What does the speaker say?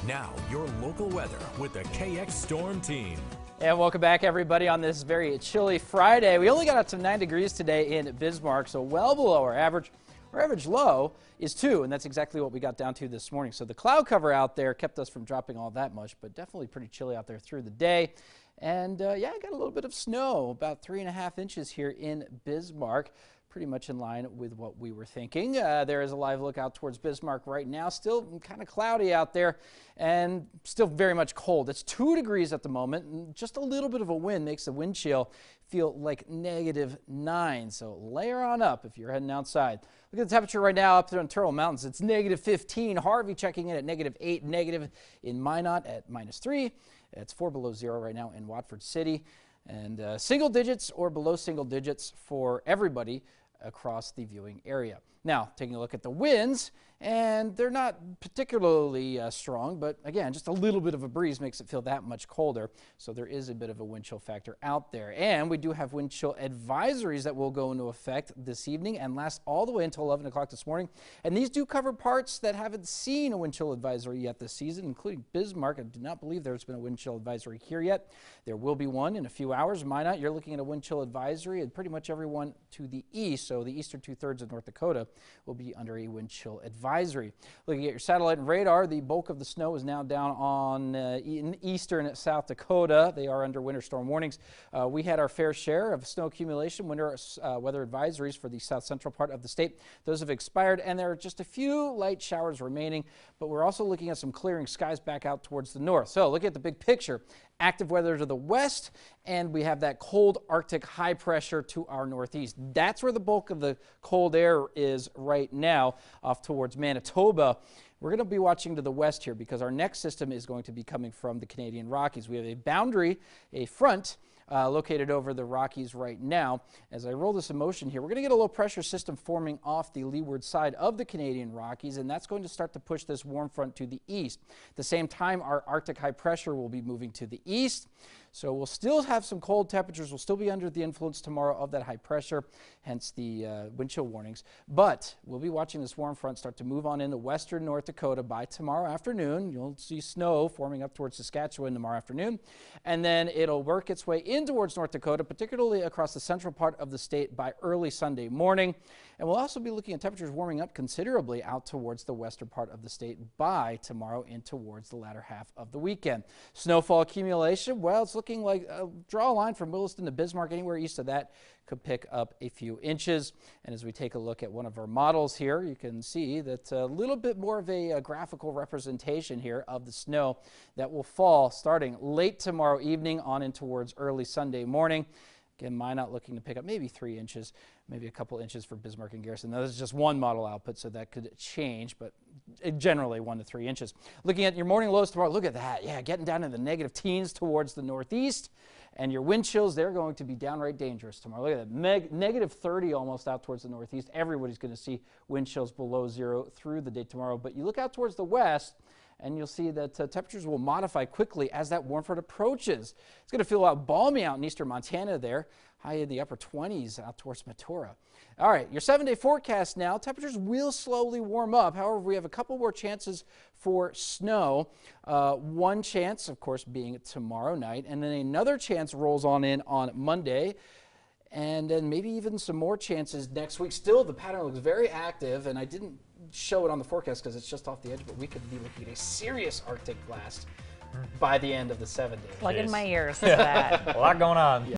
Now, your local weather with the KX Storm Team. And welcome back, everybody, on this very chilly Friday. We only got up to 9 degrees today in Bismarck, so well below our average. Our average low is 2, and that's exactly what we got down to this morning. So the cloud cover out there kept us from dropping all that much, but definitely pretty chilly out there through the day. And yeah, I got a little bit of snow, about 3.5 inches here in Bismarck. Pretty much in line with what we were thinking. There is a live look out towards Bismarck right now. Still kind of cloudy out there and still very much cold. It's 2 degrees at the moment, and just a little bit of a wind makes the wind chill feel like -9. So layer on up if you're heading outside. Look at the temperature right now up there in Turtle Mountains. It's -15. Harvey checking in at -8, negative in Minot at -3. It's 4 below 0 right now in Watford City. And single digits or below single digits for everybody across the viewing area. Now, taking a look at the winds, and they're not particularly strong, but again, just a little bit of a breeze makes it feel that much colder. So there is a bit of a wind chill factor out there. And we do have wind chill advisories that will go into effect this evening and last all the way until 11 o'clock this morning. And these do cover parts that haven't seen a wind chill advisory yet this season, including Bismarck. I do not believe there's been a wind chill advisory here yet. There will be one in a few hours. Minot, you're looking at a wind chill advisory, and pretty much everyone to the east, so the eastern 2/3 of North Dakota, will be under a wind chill advisory. Looking at your satellite and radar, the bulk of the snow is now down on in eastern South Dakota. They are under winter storm warnings. We had our fair share of snow accumulation, winter weather advisories for the south central part of the state. Those have expired, and there are just a few light showers remaining, but we're also looking at some clearing skies back out towards the north. So look at the big picture. Active weather to the west, and we have that cold Arctic high pressure to our northeast. That's where the bulk of the cold air is right now, off towards Manitoba. We're going to be watching to the west here because our next system is going to be coming from the Canadian Rockies. We have a boundary, a front, located over the Rockies right now. As I roll this in motion here, we're going to get a low pressure system forming off the leeward side of the Canadian Rockies, and that's going to start to push this warm front to the east. At the same time, our Arctic high pressure will be moving to the east. So we'll still have some cold temperatures. We'll still be under the influence tomorrow of that high pressure, hence the wind chill warnings. But we'll be watching this warm front start to move on into western North Dakota by tomorrow afternoon. You'll see snow forming up towards Saskatchewan tomorrow afternoon. And then it'll work its way in towards North Dakota, particularly across the central part of the state by early Sunday morning. And we'll also be looking at temperatures warming up considerably out towards the western part of the state by tomorrow and towards the latter half of the weekend. Snowfall accumulation, well, it's looking like draw a line from Williston to Bismarck. Anywhere east of that could pick up a few inches. And as we take a look at one of our models here, you can see that a little bit more of a graphical representation here of the snow that will fall starting late tomorrow evening on in towards early Sunday morning. Again, Minot looking to pick up maybe 3 inches, maybe a couple inches for Bismarck and Garrison. Now, this is just one model output, so that could change, but generally 1 to 3 inches. Looking at your morning lows tomorrow, look at that. Yeah, getting down in the negative teens towards the northeast. And your wind chills, they're going to be downright dangerous tomorrow. Look at that, negative 30 almost out towards the northeast. Everybody's going to see wind chills below 0 through the day tomorrow. But you look out towards the west, and you'll see that temperatures will modify quickly as that warm front approaches. It's going to feel balmy out in eastern Montana there, high in the upper 20s out towards Matora. All right, your 7-day forecast now. Temperatures will slowly warm up. However, we have a couple more chances for snow. One chance, of course, being tomorrow night, and then another chance rolls on in on Monday. And then maybe even some more chances next week. Still, the pattern looks very active, and I didn't show it on the forecast because it's just off the edge, but we could be looking at a serious Arctic blast by the end of the 7 days. Plug in my ears for that. A lot going on. Yeah.